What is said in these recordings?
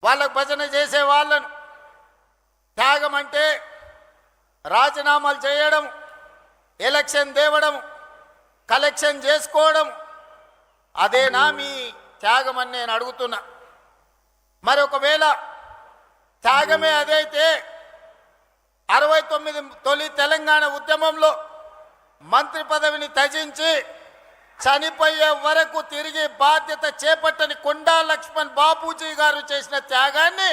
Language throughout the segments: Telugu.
వాళ్ళకు భజన చేసే వాళ్ళను త్యాగం అంటే రాజీనామాలు చేయడం, ఎలక్షన్ తేవడం, కలెక్షన్ చేసుకోవడం, అదేనా మీ త్యాగం అని నేను అడుగుతున్నా. మరి ఒకవేళ త్యాగమే అదైతే 69 తొలి తెలంగాణ ఉద్యమంలో మంత్రి పదవిని త్యజించి చనిపోయే వరకు తిరిగి బాధ్యత చేపట్టని కొండా లక్ష్మణ్ బాపూజీ గారు చేసిన త్యాగాన్ని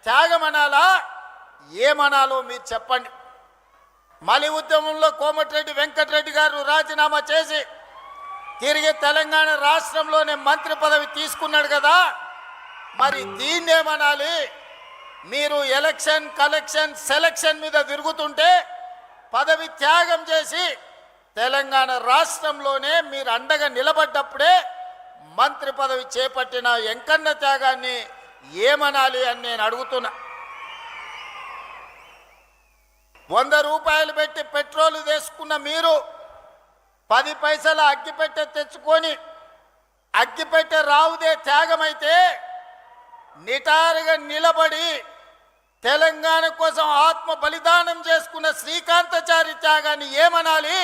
త్యాగమనాలా, ఏమనాలో మీరు చెప్పండి. మలి ఉద్యమంలో కోమటిరెడ్డి వెంకటరెడ్డి గారు రాజీనామా చేసి తిరిగి తెలంగాణ రాష్ట్రంలోనే మంత్రి పదవి తీసుకున్నాడు కదా, మరి దీన్నేమనాలి? మీరు ఎలక్షన్, కలెక్షన్, సెలక్షన్ మీద తిరుగుతుంటే పదవి త్యాగం చేసి తెలంగాణ రాష్ట్రంలోనే మీరు అండగా నిలబడ్డప్పుడే మంత్రి పదవి చేపట్టిన వెంకన్న త్యాగాన్ని ఏమనాలి అని నేను అడుగుతున్నా. 100 రూపాయలు పెట్టి పెట్రోల్ తీసుకున్న మీరు 10 పైసల అగ్గిపెట్టె తెచ్చుకొని అగ్గిపెట్టె రావుదే త్యాగమైతే నిటారుగా నిలబడి తెలంగాణ కోసం ఆత్మ బలిదానం చేసుకున్న శ్రీకాంతాచారి త్యాగాన్ని ఏమనాలి?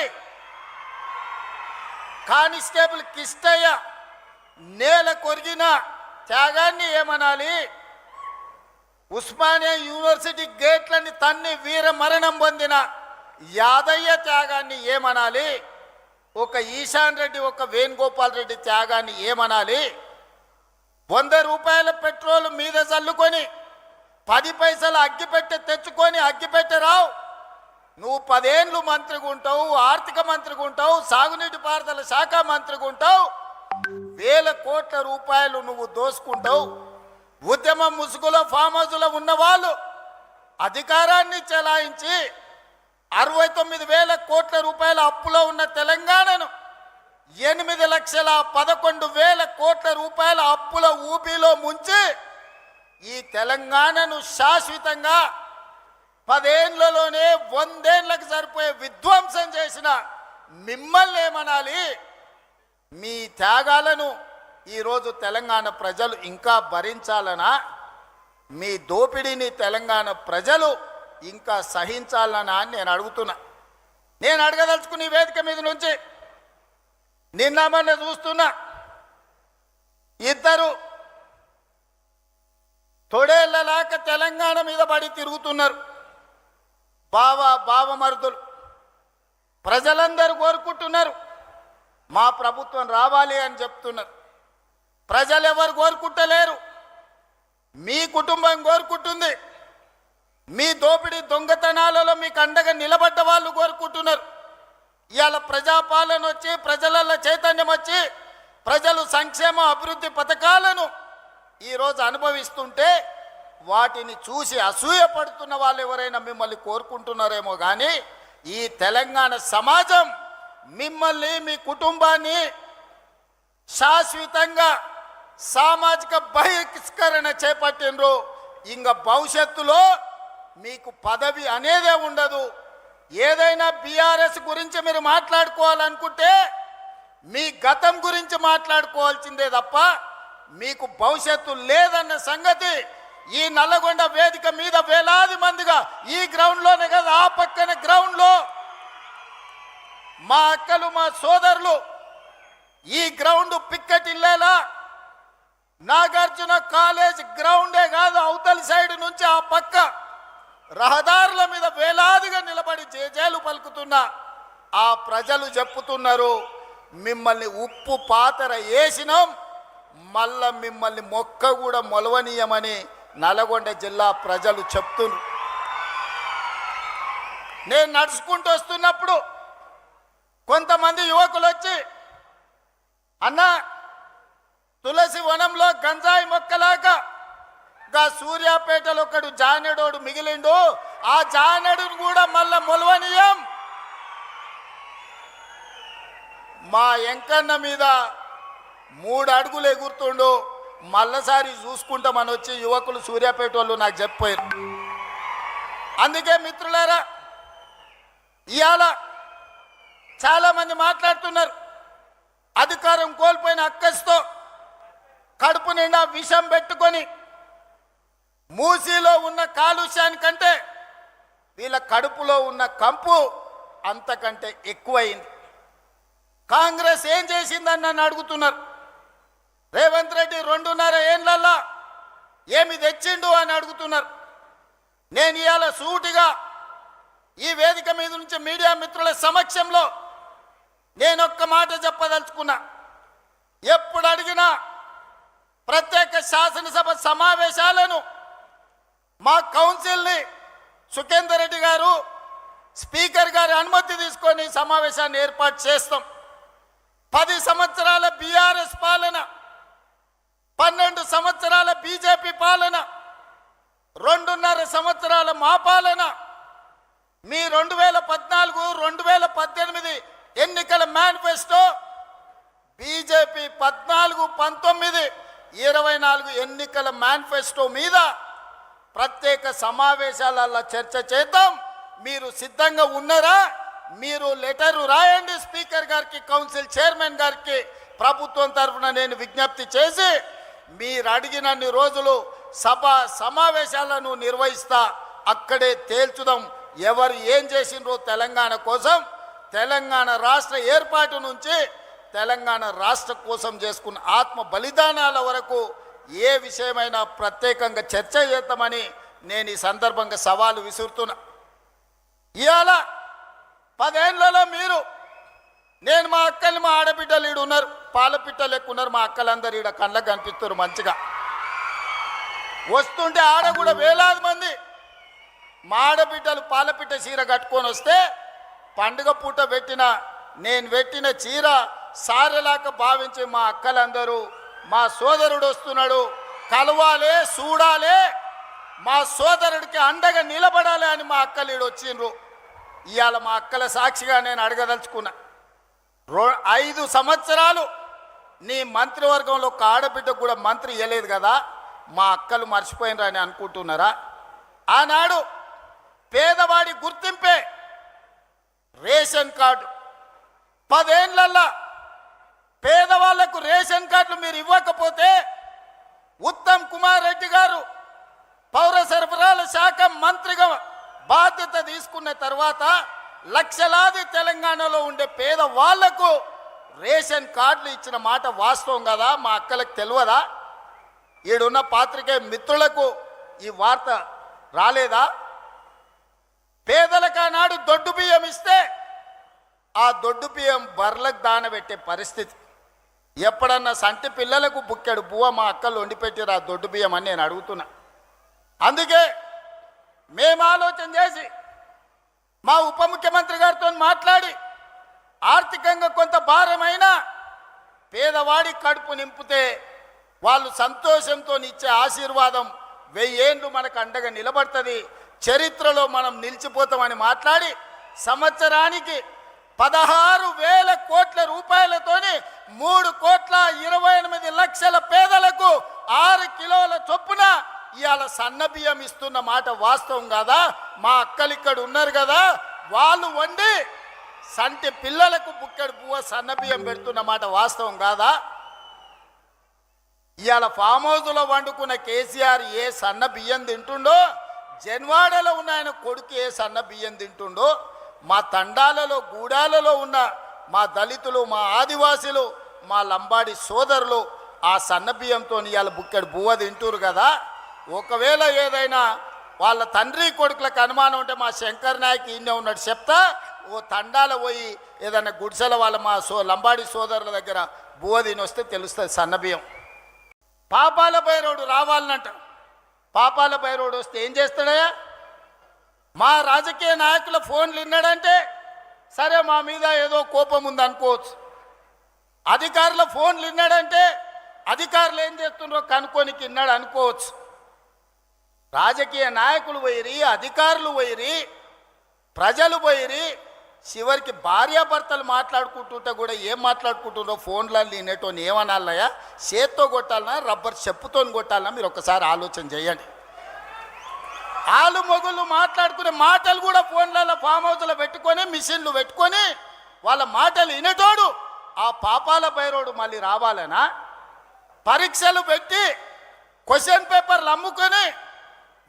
కానిస్టేబుల్ కిష్టయ్య నేల కొరిగిన త్యాగాన్ని ఏమనాలి? ఉస్మానియా యూనివర్సిటీ గేట్లని తన్ని వీర మరణం పొందిన యాదయ్య త్యాగాన్ని ఏమనాలి? ఒక ఈశాన్ రెడ్డి, ఒక వేణుగోపాల్ రెడ్డి త్యాగాన్ని ఏమనాలి? 100 రూపాయల పెట్రోల్ మీద చల్లుకొని 10 పైసల అగ్గిపెట్టె తెచ్చుకొని అగ్గిపెట్టె రావు, నువ్వు 10 ఏళ్ళు మంత్రిగా ఉంటావు, ఆర్థిక మంత్రిగా ఉంటావు, సాగునీటి పారుదల శాఖ మంత్రిగా ఉంటావు, వేల కోట్ల రూపాయలు నువ్వు దోసుకుంటావు. ఉద్యమం ముసుగులో ఫామ్ హౌస్లో ఉన్న వాళ్ళు అధికారాన్ని చెలాయించి 69,000 కోట్ల రూపాయల అప్పులో ఉన్న తెలంగాణను 8,11,000 కోట్ల రూపాయల అప్పుల ఊబిలో ముంచి ఈ తెలంగాణను శాశ్వతంగా 10 ఏళ్లలోనే 100 ఏళ్లకు సరిపోయే విధ్వంసం చేసిన మిమ్మల్ని ఏమనాలి? మీ త్యాగాలను ఈరోజు తెలంగాణ ప్రజలు ఇంకా భరించాలనా? మీ దోపిడీని తెలంగాణ ప్రజలు ఇంకా సహించాలనా అని నేను అడుగుతున్నా. నేను అడగదలుచుకున్న వేదిక మీద నుంచి నిన్న మొన్న చూస్తున్నా, ఇద్దరు తొడేళ్లలాక తెలంగాణ మీద పడి తిరుగుతున్నారు. బావమరుదులు ప్రజలందరూ కోరుకుంటున్నారు, మా ప్రభుత్వం రావాలి అని చెప్తున్నారు. ప్రజలు ఎవరు కోరుకుంటలేరు, మీ కుటుంబం కోరుకుంటుంది. మీ దోపిడీ దొంగతనాలలో మీకు అండగా నిలబడ్డ వాళ్ళు కోరుకుంటున్నారు. ఇవాళ ప్రజాపాలన వచ్చి ప్రజలలో చైతన్యం వచ్చి ప్రజలు సంక్షేమ అభివృద్ధి పథకాలను ఈరోజు అనుభవిస్తుంటే వాటిని చూసి అసూయపడుతున్న వాళ్ళు ఎవరైనా మిమ్మల్ని కోరుకుంటున్నారేమో కానీ ఈ తెలంగాణ సమాజం మిమ్మల్ని, మీ కుటుంబాన్ని శాశ్వతంగా సామాజిక బహిష్కరణ చేపట్టినరు. ఇంకా భవిష్యత్తులో మీకు పదవి అనేదే ఉండదు. ఏదైనా బీఆర్ఎస్ గురించి మీరు మాట్లాడుకోవాలనుకుంటే మీ గతం గురించి మాట్లాడుకోవాల్సిందే తప్ప మీకు భవిష్యత్తు లేదన్న సంగతి ఈ నల్లగొండ వేదిక మీద వేలాది మందిగా ఈ గ్రౌండ్లోనే కదా, ఆ పక్కన గ్రౌండ్లో మా అక్కలు, మా సోదరులు ఈ గ్రౌండ్ పిక్కటిల్లేలా నాగార్జున కాలేజ్ గ్రౌండే కాదు, అవతలి సైడ్ నుంచి ఆ పక్క రహదారుల మీద వేలాదిగా నిలబడి జేజేలు పలుకుతున్న ఆ ప్రజలు చెప్పుతున్నారు, మిమ్మల్ని ఉప్పు పాతర వేసినాం, మళ్ళా మిమ్మల్ని మొక్క కూడా మొలవనీయమని నల్గొండ జిల్లా ప్రజలు చెప్తున్నారు. నేను నడుచుకుంటూ వస్తున్నప్పుడు కొంతమంది యువకులు వచ్చి, అన్న తులసి వనంలో గంజాయి మొక్కలాగా గా సూర్యాపేటలో ఒకడు జానెడోడు మిగిలిండు, ఆ జానెడును కూడా మళ్ళా మొలవనీయం, మా ఎంకన్న మీద 3 అడుగులు ఎగురుతుండు, మళ్ళసారి చూసుకుంటామని వచ్చి యువకులు సూర్యాపేట వాళ్ళు నాకు చెప్పారు. అందుకే మిత్రులారా, ఇవాళ చాలామంది మాట్లాడుతున్నారు, అధికారం కోల్పోయిన అక్కస్తో కడుపు నిండా విషం పెట్టుకొని మూసీలో ఉన్న కాలుష్యానికంటే వీళ్ళ కడుపులో ఉన్న కంపు అంతకంటే ఎక్కువైంది. కాంగ్రెస్ ఏం చేసిందని నన్ను అడుగుతున్నారు. రేవంత్ రెడ్డి 2.5 ఏళ్లలో ఏమి తెచ్చిండు అని అడుగుతున్నారు. నేను ఇవాళ సూటిగా ఈ వేదిక మీద నుంచి మీడియా మిత్రుల సమక్షంలో నేను ఒక్క మాట చెప్పదలుచుకున్నా. ఎప్పుడు అడిగినా ప్రత్యేక శాసనసభ సమావేశాలను మా కౌన్సిల్ని సుఖేందర్ రెడ్డి గారు స్పీకర్ గారి అనుమతి తీసుకొని సమావేశాన్ని ఏర్పాటు చేస్తాం. 10 సంవత్సరాల బీఆర్ఎస్ పాలన, 12 సంవత్సరాల బీజేపీ పాలన, 2.5 సంవత్సరాల మా పాలన, మీ 2014, 2018 ఎన్నికల మేనిఫెస్టో, బీజేపీ 14, 19, 24 ఎన్నికల మేనిఫెస్టో మీద ప్రత్యేక సమావేశాలలో చర్చ చేద్దాం. మీరు సిద్ధంగా ఉన్నారా? మీరు లెటరు రాయండి స్పీకర్ గారికి, కౌన్సిల్ చైర్మన్ గారికి. ప్రభుత్వం తరఫున నేను విజ్ఞప్తి చేసి మీరు అడిగినన్ని రోజులు సభ సమావేశాలను నిర్వహిస్తా. అక్కడే తేల్చుదాం ఎవరు ఏం చేసిండ్రో తెలంగాణ కోసం. తెలంగాణ రాష్ట్ర ఏర్పాటు నుంచి తెలంగాణ రాష్ట్ర కోసం చేసుకున్న ఆత్మ బలిదానాల వరకు ఏ విషయమైనా ప్రత్యేకంగా చర్చ చేద్దామని నేను ఈ సందర్భంగా సవాలు విసురుతున్నా. ఇవాళ 10 ఏళ్లలో మీరు, నేను మా అక్కలు, మా ఆడబిడ్డలు ఈడు ఉన్నారు, పాలపిట్టలు ఎక్కువ ఉన్నారు. మా అక్కలందరూ ఈడ కళ్ళకు కనిపిస్తున్నారు మంచిగా. వస్తుంటే ఆడ కూడా వేలాది మంది మా ఆడబిడ్డలు పాలపిట్ట చీర కట్టుకొని వస్తే పండుగ పూట నేను పెట్టిన చీర సారెలాక భావించి మా అక్కలందరూ మా సోదరుడు వస్తున్నాడు, కలవాలే, చూడాలే, మా సోదరుడికి అండగా నిలబడాలి అని మా అక్కలు ఈడు వచ్చిండ్రు. ఇవాళ మా అక్కల సాక్షిగా నేను అడగదలుచుకున్నా. 5 సంవత్సరాలు నీ మంత్రివర్గంలో ఒక ఆడబిడ్డకు కూడా మంత్రి ఇవ్వలేదు కదా, మా అక్కలు మర్చిపోయినరా అని అనుకుంటున్నారా? ఆనాడు పేదవాడి గుర్తింపే రేషన్ కార్డు. 10 ఏళ్లలో పేదవాళ్లకు రేషన్ కార్డులు మీరు ఇవ్వకపోతే ఉత్తమ్ కుమార్ రెడ్డి గారు పౌర సరఫరాల శాఖ మంత్రిగా బాధ్యత తీసుకున్న తర్వాత లక్షలాది తెలంగాణలో ఉండే పేదవాళ్లకు రేషన్ కార్డులు ఇచ్చిన మాట వాస్తవం కదా? మా అక్కలకు తెలియదా? ఈడున్న పాత్రికేయ మిత్రులకు ఈ వార్త రాలేదా? పేదలకు ఆనాడు దొడ్డు బియ్యం ఇస్తే ఆ దొడ్డు బియ్యం బర్లకు దానబెట్టే పరిస్థితి. ఎప్పుడన్నా సంటి పిల్లలకు బుక్కెడు బువ్వ మా అక్కలు వండిపెట్టారు ఆ దొడ్డు బియ్యం అని నేను అడుగుతున్నా. అందుకే మేము ఆలోచన చేసి మా ఉప ముఖ్యమంత్రి గారితో మాట్లాడి ఆర్థికంగా కొంత భారమైన పేదవాడి కడుపు నింపితే వాళ్ళు సంతోషంతో ఇచ్చే ఆశీర్వాదం 1000 ఏళ్ళు మనకు అండగా నిలబడుతుంది, చరిత్రలో మనం నిలిచిపోతామని మాట్లాడి సంవత్సరానికి 16,000 కోట్ల రూపాయలతోని 3,28,00,000 పేదలకు 6 కిలోల చొప్పున ఇవాళ సన్న బియ్యం ఇస్తున్న మాట వాస్తవం కాదా? మా అక్కలు ఇక్కడ ఉన్నారు కదా, వాళ్ళు వండి సంటి పిల్లలకు బుక్కెడు పువ్వ సన్న బియ్యం పెడుతున్న మాట వాస్తవం కాదా? ఇవాళ ఫామ్ హౌస్లో వండుకున్న కేసీఆర్ ఏ సన్న బియ్యం తింటుండో, జన్వాడలో ఉన్న ఆయన కొడుకు ఏ సన్న బియ్యం తింటుండో, మా తండాలలో గూడాలలో ఉన్న మా దళితులు, మా ఆదివాసులు, మా లంబాడి సోదరులు ఆ సన్న బియ్యంతో ఇవాళ బుక్కెడు బువ్వ తింటురు కదా. ఒకవేళ ఏదైనా వాళ్ళ తండ్రి కొడుకులకు అనుమానం ఉంటే మా శంకర్ నాయక్ ఈయనే ఉన్నాడు చెప్తా, ఓ తండాల పోయి ఏదైనా గుడిసెల వాళ్ళ మా లంబాడి సోదరుల దగ్గర బువ్వ తిని వస్తే తెలుస్తుంది సన్న బియ్యం. పాపాల భైరవుడు రావాలనంట. పాపాల భైరవుడు వస్తే ఏం చేస్తాడయ్యా? మా రాజకీయ నాయకుల ఫోన్లు విన్నాడంటే సరే మా మీద ఏదో కోపం ఉంది అనుకోవచ్చు. అధికారుల ఫోన్లు విన్నాడంటే అధికారులు ఏం చేస్తున్నారో కనుక్కోనికి విన్నాడు అనుకోవచ్చు. రాజకీయ నాయకులు పోయిరి, అధికారులు పోయిరి, ప్రజలు పోయిరి, చివరికి భార్యాభర్తలు మాట్లాడుకుంటుంటే కూడా ఏం మాట్లాడుకుంటున్నారో ఫోన్లలో వినేటోని ఏమనాలయ్యా? చేత్తో కొట్టాలన్నా రబ్బర్ చెప్పుతో కొట్టాలన్నా మీరు ఒక్కసారి ఆలోచన చేయండి. ఆలు మొగుళ్ళు మాట్లాడుకునే మాటలు కూడా ఫోన్లలో ఫామ్ హౌస్లో పెట్టుకొని మిషన్లు పెట్టుకొని వాళ్ళ మాటలు వినేటోడు ఆ పాపాల భైరవుడు మళ్ళీ రావాలనా? పరీక్షలు పెట్టి క్వశ్చన్ పేపర్లు అమ్ముకొని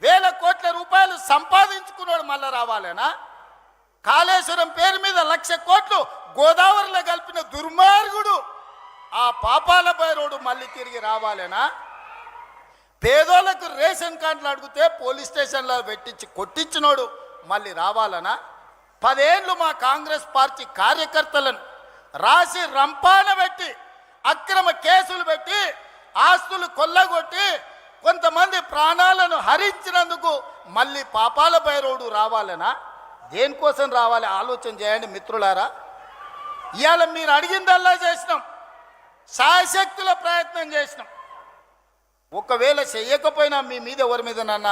వేల కోట్ల రూపాయలు సంపాదించుకున్నాడు మళ్ళా రావాలేనా? కాళేశ్వరం పేరు మీద 1,00,000 కోట్లు గోదావరిలో కలిపిన దుర్మార్గుడు ఆ పాపాల బైరోడు మళ్ళీ తిరిగి రావాలేనా? పేదోళ్లకు రేషన్ కార్డులు అడిగితే పోలీస్ స్టేషన్లో పెట్టించి కొట్టించినోడు మళ్ళీ రావాలనా? 10 ఏళ్ళు మా కాంగ్రెస్ పార్టీ కార్యకర్తలను రాసి రంపాన పెట్టి అక్రమ కేసులు పెట్టి ఆస్తులు కొల్లగొట్టి కొంతమంది ప్రాణాలను హరించినందుకు మళ్ళీ పాపాల బైరోడు రావాలనా? దేనికోసం రావాలి ఆలోచన చేయండి మిత్రులారా. ఇవాళ మీరు అడిగిందల్లా చేసినాం, శాయశక్తుల ప్రయత్నం చేసినాం. ఒకవేళ చెయ్యకపోయినా మీ మీద ఎవరి మీద నన్న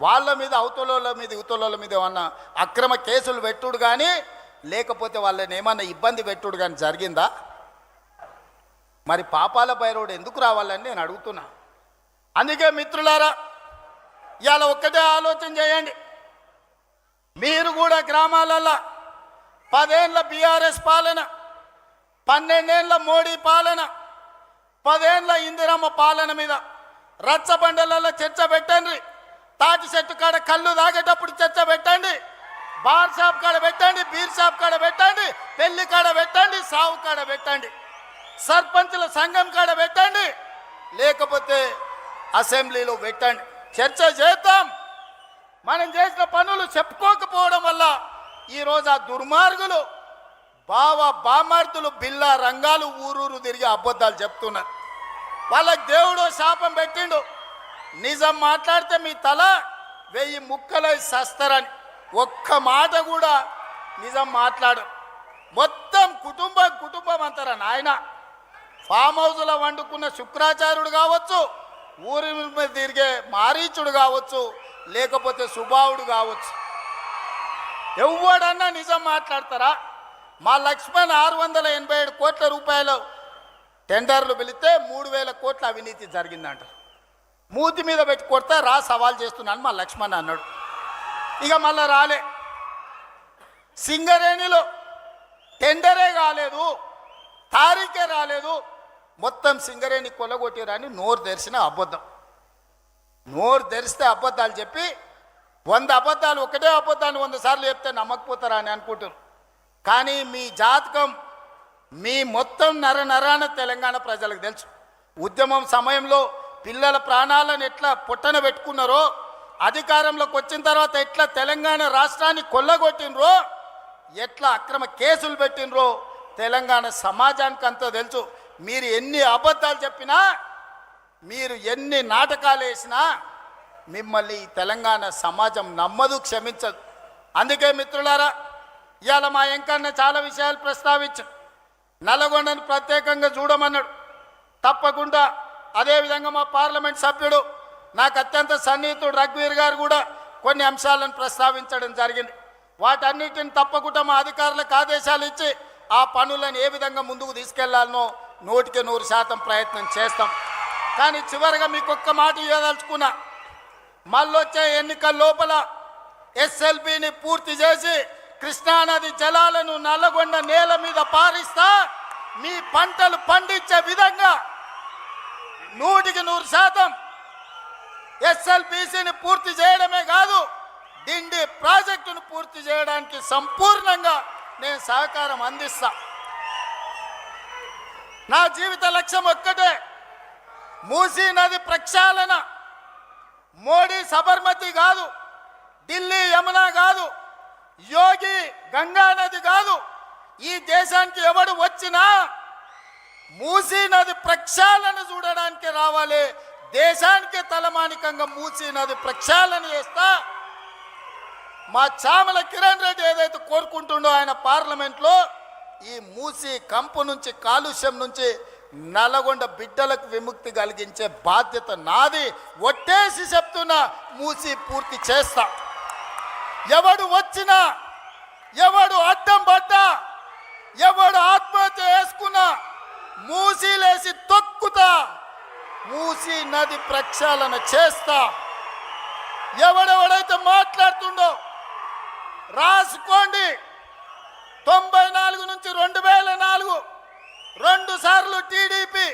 వాళ్ళ మీద అవతలోళ్ళ మీద ఇవతలోళ్ళ మీద ఏమన్నా అక్రమ కేసులు పెట్టుడు కానీ లేకపోతే వాళ్ళని ఏమన్నా ఇబ్బంది పెట్టుడు కానీ జరిగిందా? మరి పాపాల బైరోడు ఎందుకు రావాలని నేను అడుగుతున్నా. అందుకే మిత్రులారా ఇవాళ ఒక్కటే ఆలోచన చేయండి. మీరు కూడా గ్రామాలలో 10 ఏళ్ళ బీఆర్ఎస్ పాలన, 12 ఏళ్ళ మోడీ పాలన, 10 ఏళ్ళ ఇందిరమ్మ పాలన మీద రచ్చబండలలో చర్చ పెట్టండి. తాటి చెట్టు కాడ కళ్ళు తాగేటప్పుడు చర్చ పెట్టండి, బార్ షాప్ కాడ పెట్టండి, బీర్ షాప్ కాడ పెట్టండి, పెళ్లి కాడ పెట్టండి, సావు కాడ పెట్టండి, సర్పంచుల సంఘం కాడ పెట్టండి, లేకపోతే అసెంబ్లీలో పెట్టండి. చర్చ చేద్దాం. మనం చేసిన పనులు చెప్పుకోకపోవడం వల్ల ఈరోజు ఆ దుర్మార్గులు బామార్దులు బిల్లా రంగాలు ఊరూరు తిరిగి అబద్ధాలు చెప్తున్నారు. వాళ్ళకి దేవుడు శాపం పెట్టిండు, నిజం మాట్లాడితే మీ తల 1000 ముక్కలై సస్తారని. ఒక్క మాట కూడా నిజం మాట్లాడు. మొత్తం కుటుంబం అంటారా నాయన. ఫామ్ హౌస్లో వండుకున్న శుక్రాచార్యుడు కావచ్చు, ఊరి మీద తిరిగే మారీచుడు కావచ్చు, లేకపోతే సుబావుడు కావచ్చు, ఎవడన్నా నిజం మాట్లాడతారా? మా లక్ష్మణ్ 687 కోట్ల రూపాయలు టెండర్లు పిలిస్తే 3,000 కోట్ల అవినీతి జరిగిందంట. మూతి మీద పెట్టి కొడతా రా సవాల్ చేస్తున్నాను మా లక్ష్మణ్ అన్నాడు. ఇక మళ్ళా రాలే. సింగరేణిలో టెండరే కాలేదు, తారీఖే రాలేదు, మొత్తం సింగరేణి కొల్లగొట్టిరని నోరు తెరిచిన అబద్ధం. నోరు తెరిస్తే అబద్ధాలు చెప్పి 100 అబద్ధాలు ఒకటే అబద్ధాన్ని 100 సార్లు చెప్తే నమ్మకపోతారా అని అనుకుంటారు. కానీ మీ జాతకం మీ మొత్తం నరాన తెలంగాణ ప్రజలకు తెలుసు. ఉద్యమం సమయంలో పిల్లల ప్రాణాలను ఎట్లా పొట్టన పెట్టుకున్నారో, అధికారంలోకి వచ్చిన తర్వాత ఎట్లా తెలంగాణ రాష్ట్రాన్ని కొల్లగొట్టినరో, ఎట్లా అక్రమ కేసులు పెట్టినరో తెలంగాణ సమాజానికి అంతా తెలుసు. మీరు ఎన్ని అబద్ధాలు చెప్పినా, మీరు ఎన్ని నాటకాలు వేసినా మిమ్మల్ని ఈ తెలంగాణ సమాజం నమ్మదు, క్షమించదు. అందుకే మిత్రులారా ఇవాళ మా ఎంకన్న చాలా విషయాలు ప్రస్తావించారు. నల్లగొండను ప్రత్యేకంగా చూడమన్నాడు. తప్పకుండా అదేవిధంగా మా పార్లమెంట్ సభ్యుడు నాకు అత్యంత సన్నిహితుడు రఘువీర్ గారు కూడా కొన్ని అంశాలను ప్రస్తావించడం జరిగింది. వాటన్నిటిని తప్పకుండా మా అధికారులకు ఆదేశాలు ఇచ్చి ఆ పనులను ఏ విధంగా ముందుకు తీసుకెళ్లాలనో 100% ప్రయత్నం చేస్తాం. కానీ చివరిగా మీకు ఒక్క మాట ఇవ్వదలుచుకున్నా. మళ్ళొచ్చే ఎన్నికల లోపల ఎస్ఎల్బిని పూర్తి చేసి కృష్ణానది జలాలను నల్లగొండ నేల మీద పారిస్తా, మీ పంటలు పండించే విధంగా 100% ఎస్ఎల్బిసిని పూర్తి చేయడమే కాదు, డిండి ప్రాజెక్టును పూర్తి చేయడానికి సంపూర్ణంగా నేను సహకారం అందిస్తా. నా జీవిత లక్ష్యం ఒక్కటే, మూసీ నది ప్రక్షాళన. మోడీ సబర్మతి కాదు, ఢిల్లీ యమునా కాదు, యోగి గంగా నది కాదు. ఈ దేశానికి ఎవడు వచ్చినా మూసీ నది ప్రక్షాళన చూడడానికి రావాలి. దేశానికి తలమానికంగా మూసీ నది ప్రక్షాళన చేస్తా. మా చామల కిరణ్ రెడ్డి ఏదైతే కోరుకుంటుండో ఆయన పార్లమెంట్లో, ఈ మూసీ కంపు నుంచి, కాలుష్యం నుంచి నల్లగొండ బిడ్డలకు విముక్తి కలిగించే బాధ్యత నాది. ఒట్టేసి చెప్తున్నా, మూసీ పూర్తి చేస్తా. ఎవడు వచ్చినా, ఎవడు అడ్డం పడ్డా, ఎవడు ఆత్మహత్య చేసుకున్నా మూసీలేసి తొక్కుతా, మూసీ నది ప్రక్షాళన చేస్తా. ఎవడెవడైతే మాట్లాడుతుండో రాసుకోండి. 94 నుంచి 2004 2 సార్లు టీడీపీ,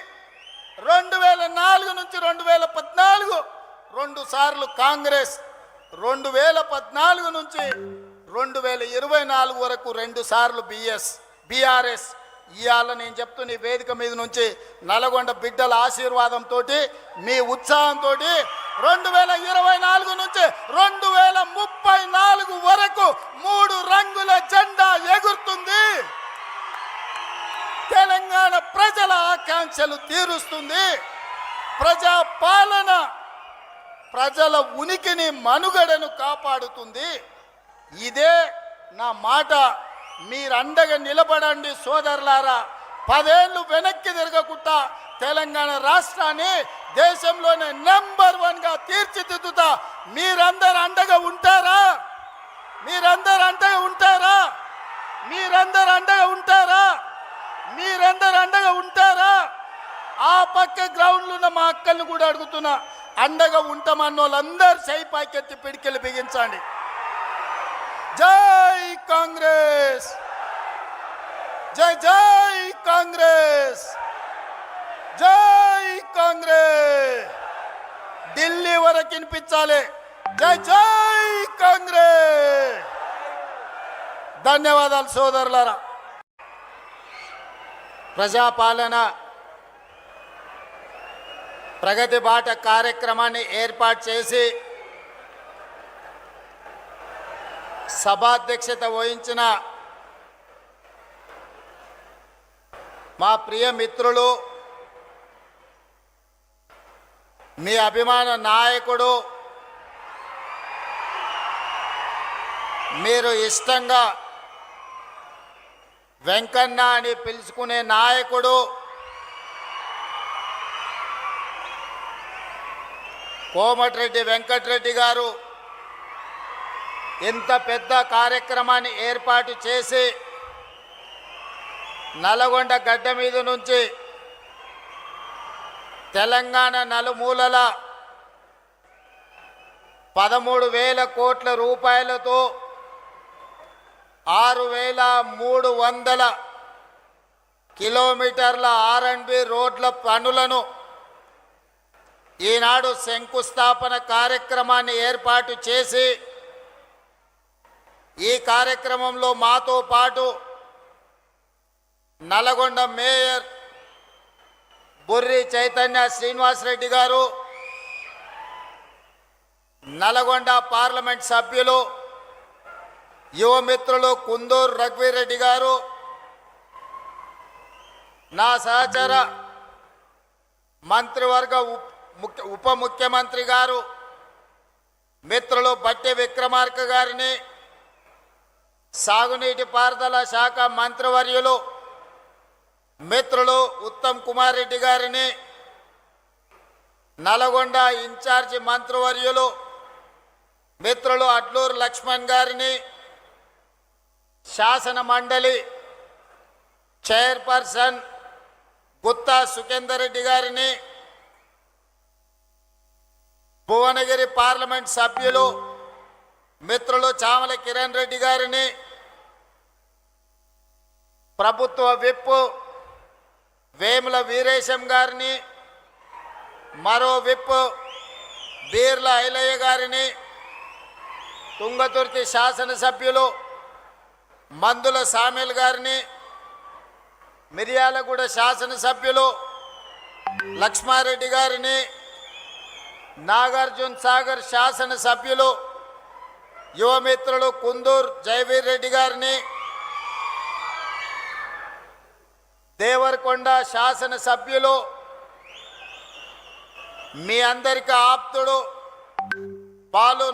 2004 నుంచి 2014 2 సార్లు కాంగ్రెస్, 2014 నుంచి 2024 వరకు 2 సార్లు బీఆర్ఎస్. ఇవాళ నేను చెప్తున్న ఈ వేదిక మీద నుంచి నల్గొండ బిడ్డల ఆశీర్వాదంతో, మీ ఉత్సాహంతో 2024 నుంచి 2034 వరకు 3 రంగుల జెండా ఎగురుతుంది. తెలంగాణ ప్రజల ఆకాంక్షలు తీరుస్తుంది. ప్రజా పాలన ప్రజల ఉనికిని మనుగడను కాపాడుతుంది. ఇదే నా మాట. మీరండగా నిలబడండి సోదరులారా. 10 ఏళ్ళు వెనక్కి తిరగకుండా తెలంగాణ రాష్ట్రాన్ని దేశంలోనే నెంబర్ 1గా తీర్చిదిద్దుతా. మీరందరూ అండగా ఉంటారా? మీరందరూ అండగా ఉంటారా? మీరందరూ అండగా ఉంటారా? మీరందరూ అండగా ఉంటారా? ఆ పక్క గ్రౌండ్లో ఉన్న మా అక్కల్ని కూడా అడుగుతున్నా, అండగా ఉంటామన్న వాళ్ళందరూ చేయి పైకెత్తి పిడికిలు బిగించండి. జై కాంగ్రెస్, జై జై కాంగ్రెస్, జై కాంగ్రెస్. ఢిల్లీ వరకు వినిపించాలి. జై జై కాంగ్రెస్. ధన్యవాదాలు సోదరులారా. ప్రజాపాలన ప్రగతి బాట కార్యక్రమాన్ని ఏర్పాటు చేసి సభాధ్యక్షత వహించిన మా ప్రియ మిత్రులు, మీ అభిమాన నాయకుడు, మీరు ఇష్టంగా వెంకన్న అని పిలుచుకునే నాయకుడు కోమటిరెడ్డి వెంకటరెడ్డి గారు ఇంత పెద్ద కార్యక్రమాన్ని ఏర్పాటు చేసి నల్గొండ గడ్డ మీద నుంచి తెలంగాణ నలుమూలల 13,000 కోట్ల రూపాయలతో 6,300 కిలోమీటర్ల R&B రోడ్ల పనులను ఈనాడు శంకుస్థాపన కార్యక్రమాన్ని ఏర్పాటు చేసి, ఈ కార్యక్రమంలో మాతో పాటు నల్గొండ మేయర్ బుర్రి చైతన్య శ్రీనివాసరెడ్డి గారు, నల్గొండ పార్లమెంట్ సభ్యులు యువమిత్రులు కుందూరు రఘువీరెడ్డి గారు, నా సహచర మంత్రివర్గ ఉప ముఖ్యమంత్రి గారు మిత్రులు బట్టి విక్రమార్క గారిని, సాగునీటి పారుదల శాఖ మంత్రివర్యులు మిత్రులు ఉత్తమ్ కుమార్ రెడ్డి గారిని, నల్గొండ ఇన్ఛార్జి మంత్రివర్యులు మిత్రులు అడ్లూరు లక్ష్మణ్ గారిని, శాసన మండలి చైర్పర్సన్ గుత్తా సుఖేందర్ రెడ్డి గారిని, భువనగిరి పార్లమెంట్ సభ్యులు మిత్రులు చామల కిరణ్ రెడ్డి గారిని, ప్రభుత్వ విప్ వేముల వీరేశం గారిని, మరో విప్ బీర్ల ఐలయ్య గారిని, తుంగతుర్తి శాసనసభ్యులు మందుల సామేల్ గారిని, మిర్యాలగూడ శాసనసభ్యులు లక్ష్మారెడ్డి గారిని, నాగార్జున సాగర్ శాసనసభ్యులు యువమిత్రులు కుందూరు జయవీర్ రెడ్డి గారిని, దేవరకొండ శాసనసభ్యులు మీ అందరికీ ఆప్తుడు పాలు